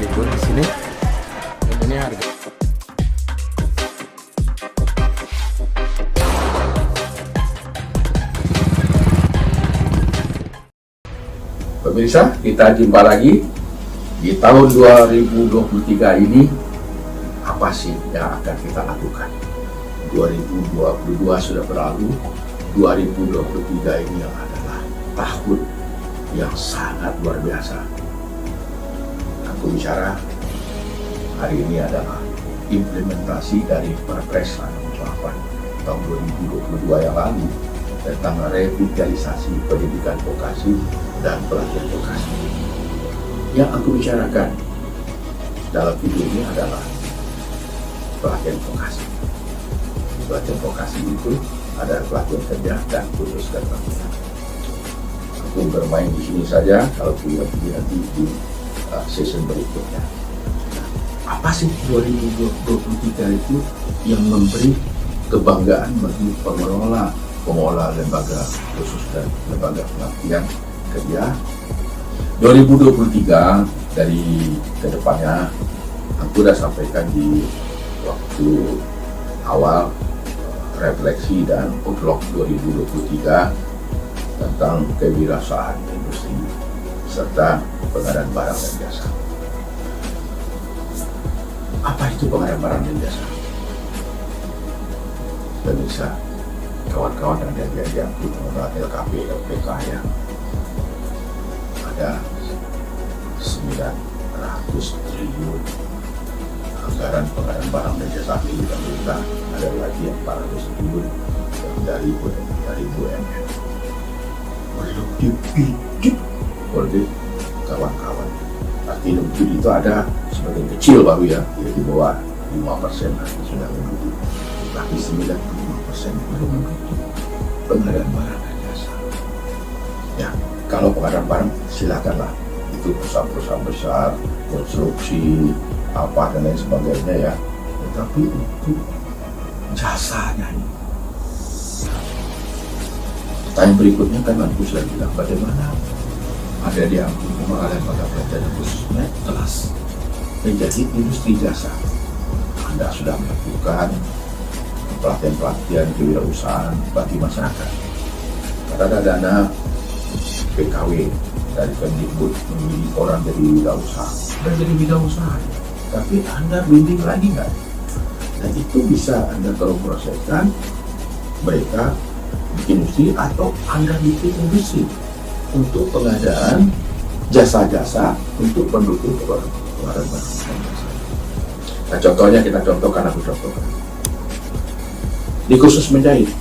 ribu di sini. Dan ini harga. Pemirsa, kita jumpa lagi di tahun 2023 ini. Apa sih yang akan kita lakukan? 2022 sudah berlalu, 2023 ini yang adalah tahun yang sangat luar biasa. Aku bicara hari ini adalah implementasi dari Perpres 8 tahun 2022 yang lalu tentang revitalisasi pendidikan vokasi dan pelatihan vokasi. Yang aku bicarakan dalam video ini adalah pelatihan vokasi. Pelatihan vokasi itu ada pelatihan kerja dan khusus dan pelatihan. Aku bermain di sini saja, kalau punya nanti di season berikutnya. Apa sih 2023 itu yang memberi kebanggaan bagi pengelola lembaga khusus dan lembaga pelatihan kerja? 2023 dari kedepannya, aku sudah sampaikan di waktu awal refleksi dan outlook 2023 tentang kewirausahaan industri serta pengadaan barang dan jasa. Apa itu pengadaan barang dan jasa? Pemirsa, kawan-kawan yang ada di pengelola LKP, LPK ya, ada 900 triliun anggaran pengadaan barang dan jasa milik pemerintah, ada lagi yang 400 triliun dari BUMN. Belum dibidik oleh kawan-kawan. Artinya itu ada sebagian kecil baru ya, di bawah 5% sudah mengikuti, tapi 95% belum mengikuti pengadaan barang dan jasa. Ya, kalau pengadaan barang silakanlah, itu perusahaan-perusahaan besar, konstruksi, apa dan lain sebagainya ya. Tetapi itu jasanya ini. Pertanyaan berikutnya kan aku sudah bilang, bagaimana ada yang mengalami pada pelatihan khususnya kelas menjadi industri jasa. Anda sudah melakukan pelatihan kewirausahaan bagi masyarakat. Karena ada dana PKW dari Kemdikbud memilih orang jadi wirausaha dan jadi wirausaha. Tapi Anda bimbing lagi nggak? Dan itu bisa Anda kolaborasikan mereka bikin industri atau Anda bikin industri untuk pengadaan jasa-jasa untuk pendukung pengadaan barang dan jasa. Nah, contohnya kita contohkan, aku contohkan. Di khusus menjahit,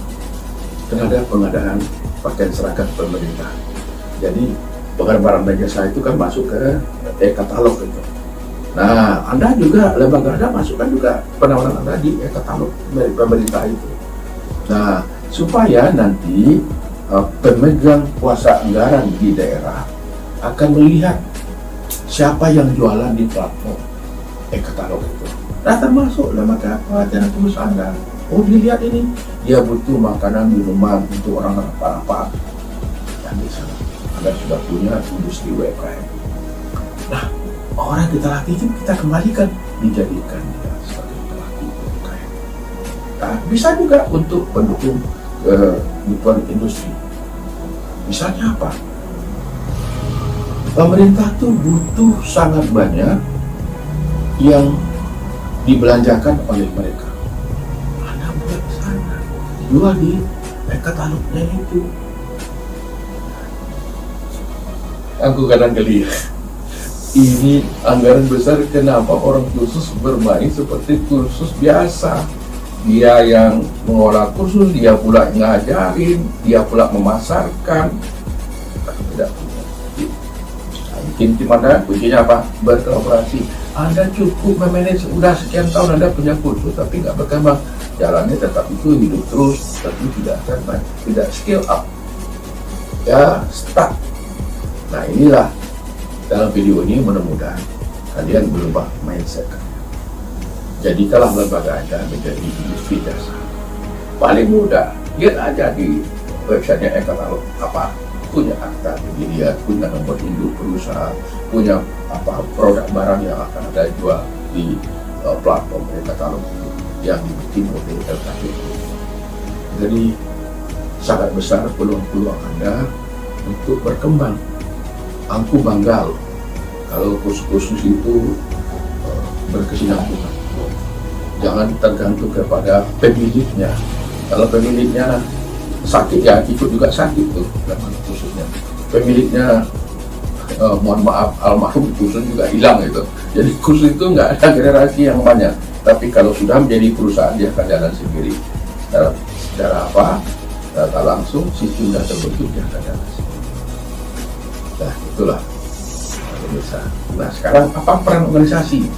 terhadap pengadaan pakaian seragam pemerintah. Jadi pengadaan barang dan jasa itu kan masuk ke e-katalog itu. Nah, Anda juga, lembaga Anda masukkan juga penawaran Anda di e-katalog dari pemerintah itu. Nah, supaya nanti pemegang kuasa anggaran di daerah akan melihat siapa yang jualan di platform e-katalog itu. Nah, termasuk lembaga pelatihan khusus Anda. Oh, dilihat ini, dia butuh makanan, minuman untuk orang apa-apa. Dan di sana Anda sudah punya industri UMKM. Nah, orang kita latih itu kita kembalikan, dijadikan dia sebagai pelaku UMKM. Nah, bisa juga untuk pendukung kebutuhan industri. Misalnya apa? Pemerintah tuh butuh sangat banyak yang dibelanjakan oleh mereka. Anda buat di sana, jual di katalognya itu. Aku kadang geli, ini anggaran besar, kenapa orang kursus bermain seperti kursus biasa? Dia yang mengolah kursus, dia pula ngajarin, dia pula memasarkan. Tidak punya. Nah, mungkin tim Anda kuncinya apa? Berkolaborasi. Anda cukup memanage, sudah sekian tahun Anda punya kursus tapi nggak berkembang. Jalannya tetap itu hidup terus, tapi tidak akan tidak scale up. Ya, stuck. Nah, inilah dalam video ini mudah-mudahan kalian berubah mindset. Jadikanlah lembaga Anda menjadi industri jasa. Paling mudah, lihat aja di websitenya e-katalog apa punya akta pendirian, punya nomor induk perusahaan, punya produk barang yang akan ada jual di platform katalog yang dibikin oleh LKPU. Jadi sangat besar peluang-peluang Anda untuk berkembang. Aku bangga loh kalau kursus-kursus itu berkesinambungan. Jangan tergantung kepada pemiliknya. Kalau pemiliknya sakit ya ikut juga sakit tuh kursusnya. Pemiliknya mohon maaf almarhum, kursus juga hilang itu. Jadi kursus itu nggak ada generasi yang banyak. Tapi kalau sudah menjadi perusahaan dia akan jalan sendiri. Secara data langsung sistem sudah terbentuk dia akan jalan sendiri. Nah itulah pemirsa. Nah sekarang apa peran organisasi?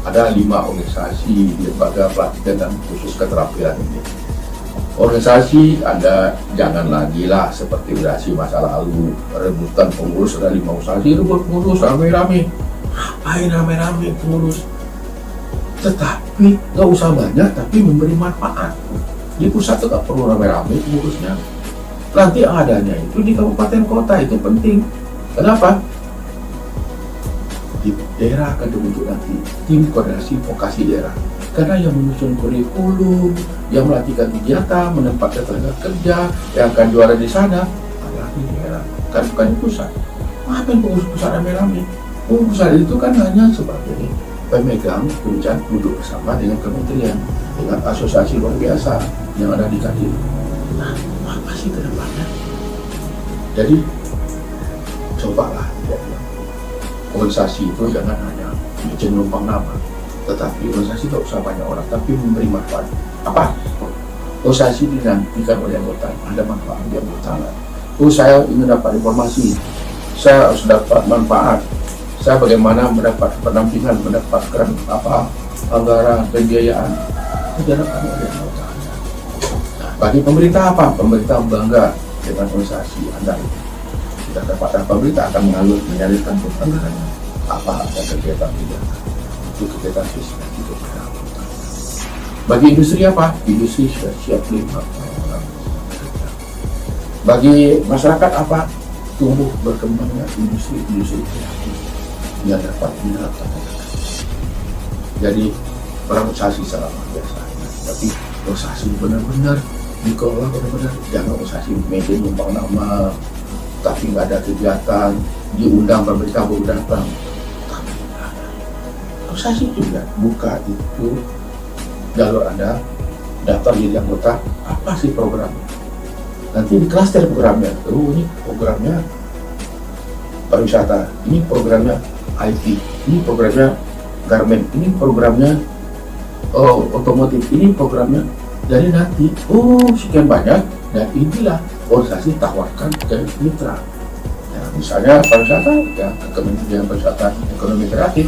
Ada 5 organisasi di lembaga pelatihan dan khusus keterampilan ini. Organisasi Anda jangan lagi lah seperti organisasi masa lalu, rebutan pengurus, ada 5 organisasi rebut pengurus rame-rame. Ngapain rame-rame pengurus? Tetapi nggak usah banyak, tapi memberi manfaat. Di pusat itu nggak perlu rame-rame pengurusnya. Nanti adanya itu di kabupaten kota itu penting. Kenapa? Di daerah akan dibentuk nanti tim koordinasi vokasi daerah. Karena yang menyusun kurikulum, yang melatihkan kegiatan, menempatkan tenaga kerja, yang akan juara di sana adalah di daerah, kan bukan di pusat. Ngapain pengurus pusat rame-rame? Pengurus pusat itu kan hanya sebagai pemegang puncak duduk bersama dengan kementerian, dengan asosiasi luar biasa yang ada di Kadin. Nah, apa sih ke depannya? Jadi, cobalah ya. Organisasi itu jangan hanya bikin numpang nama, tetapi organisasi tidak usah banyak orang, tapi memberi manfaat. Apa? Organisasi dinantikan oleh anggota, ada manfaat di anggota. Oh, saya ingin dapat informasi, saya harus dapat manfaat, saya bagaimana mendapat pendampingan, mendapatkan anggaran, pembiayaan, dijalankan oleh anggota. Nah, bagi pemerintah apa? Pemerintah bangga dengan organisasi Anda. Kita dapat pemerintah akan menyalurkan anggarannya. Apa ada kegiatan itu kegiatan fisik itu berapa. Bagi industri apa? Industri sudah siap 5 orang. Bagi masyarakat apa? Tumbuh berkembangnya industri kreatif yang dapat menyerap. Jadi organisasi sangat luar biasa. Tapi organisasi benar-benar dikelola benar-benar, jangan organisasi media numpang nama tapi nggak ada kegiatan, diundang pemerintah baru datang. Organisasi juga buka itu jalur Anda daftar jadi anggota, apa sih programnya? Nanti di klaster programnya, ini programnya pariwisata, ini programnya IT, ini programnya garment, ini programnya otomotif, ini programnya. Jadi nanti, sekian banyak, dan inilah organisasi tawarkan ke mitra. Ya, misalnya pariwisata, ya Kementerian Pariwisata Ekonomi Kreatif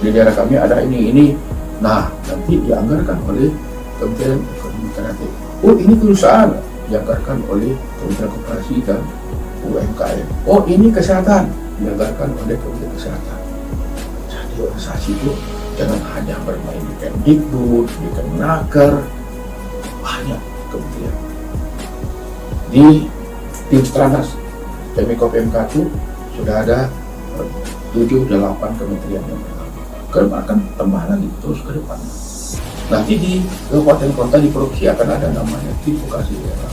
di daerah kami ada ini. Nah, nanti dianggarkan oleh Kementerian Ekonomi Kreatif. Ini perusahaan dianggarkan oleh Kementerian Koperasi dan UMKM. Ini kesehatan dianggarkan oleh Kementerian Kesehatan. Jadi organisasi itu jangan hanya bermain di Kemdikbud, di Kemenaker, banyak kementerian. Di tim Stranas Pemko PMK itu sudah ada 7-8 kementerian yang bertambah. Akan tambah lagi terus ke depan. Nanti di kabupaten kota, di provinsi akan ada namanya tim vokasi daerah.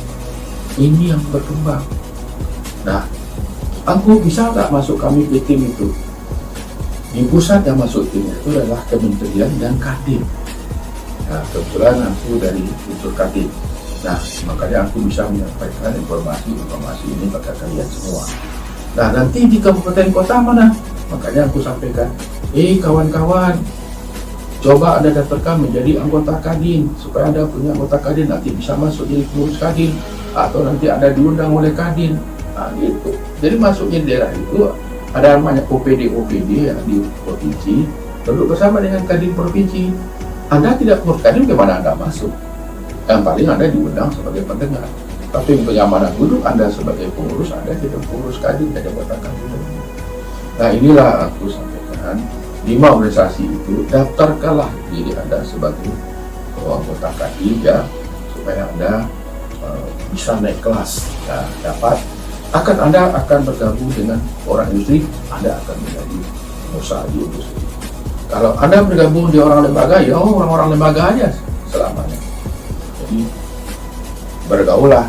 Ini yang berkembang. Nah, aku bisa nggak masuk kami ke tim itu? Di pusat yang masuk tim itu adalah kementerian dan Kadin. Nah, kebetulan aku dari unsur Kadin. Nah, makanya aku bisa menyampaikan informasi ini pada kalian semua. Nah, nanti di kabupaten kota mana? Makanya aku sampaikan, kawan-kawan, coba Anda daftarkan menjadi anggota Kadin, supaya Anda punya anggota Kadin, nanti bisa masuk jadi pengurus Kadin, atau nanti Anda diundang oleh Kadin. Nah, gitu. Jadi masuknya di daerah itu ada namanya OPD ya, di provinsi, duduk bersama dengan Kadin provinsi. Anda tidak pengurus Kadin, bagaimana Anda masuk? Yang paling Anda diundang sebagai pendengar. Tapi bagaimana duduk Anda sebagai pengurus, Anda tidak pengurus Kadin, tidak anggota Kadin. Nah, inilah aku sampaikan, 5 organisasi itu daftarkanlah diri Anda sebagai anggota Kadin ya, supaya Anda bisa naik kelas, ya, dapat Anda akan bergabung dengan orang industri, Anda akan menjadi pengusaha di industri. Kalau Anda bergabung di orang lembaga, ya orang-orang lembaga aja selamanya. Jadi bergaulah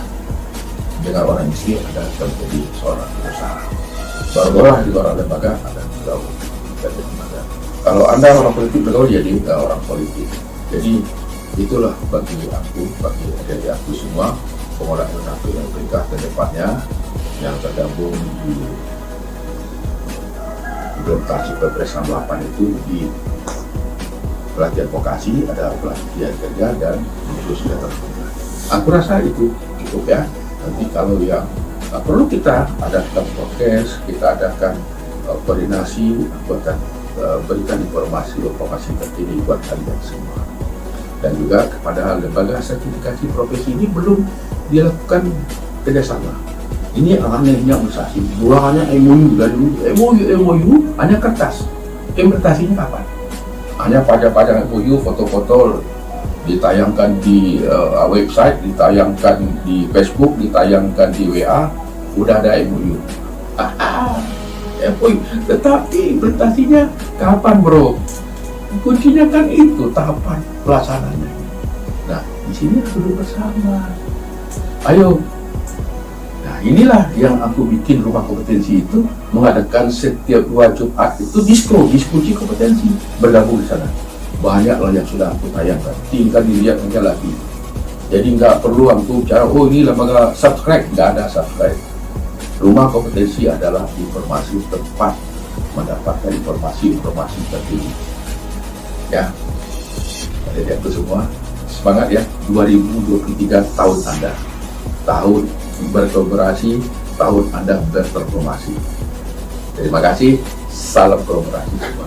dengan orang industri, Anda akan menjadi seorang pengusaha. Bergaulah di orang lembaga, Anda bergaul dari lembaga. Kalau Anda orang politik, bergaul jadi orang politik. Jadi itulah bagi aku, bagi adik aku semua, pengelola aeronautik yang berkah ke depannya yang tergabung di implementasi Perpres 68 itu di pelatihan vokasi, ada pelatihan kerja dan khusus kesehatan. Aku rasa itu cukup ya. Nanti kalau yang perlu kita adakan podcast, kita adakan koordinasi, aku akan berikan informasi terkini buat kalian semua. Dan juga kepada lembaga sertifikasi profesi ini belum dilakukan kerjasama. Ini anehnya organisasi, bulangannya MOU dan MOU hanya kertas. Implementasinya kapan? Hanya pajak-pajak MOU, foto-foto ditayangkan di website, ditayangkan di Facebook, ditayangkan di WA, udah ada MOU. MOU, tetapi implementasinya kapan, bro? Kuncinya kan itu tahapan pelaksanaannya. Nah, di sini duduk bersama. Ayo. Nah, inilah yang aku bikin rumah kompetensi itu, mengadakan setiap 2 Jumat itu diskusi kompetensi, bergabung di sana. Banyak loh yang sudah aku tayangkan, tinggal dilihat aja lagi. Jadi nggak perlu aku bicara, oh ini lembaga subscribe, nggak ada subscribe. Rumah kompetensi adalah informasi tepat, mendapatkan informasi terkini. Ya, jadi itu semua semangat ya. 2023 tahun Anda, tahun berkolaborasi, tahun Anda bertransformasi. Terima kasih, salam kolaborasi semua.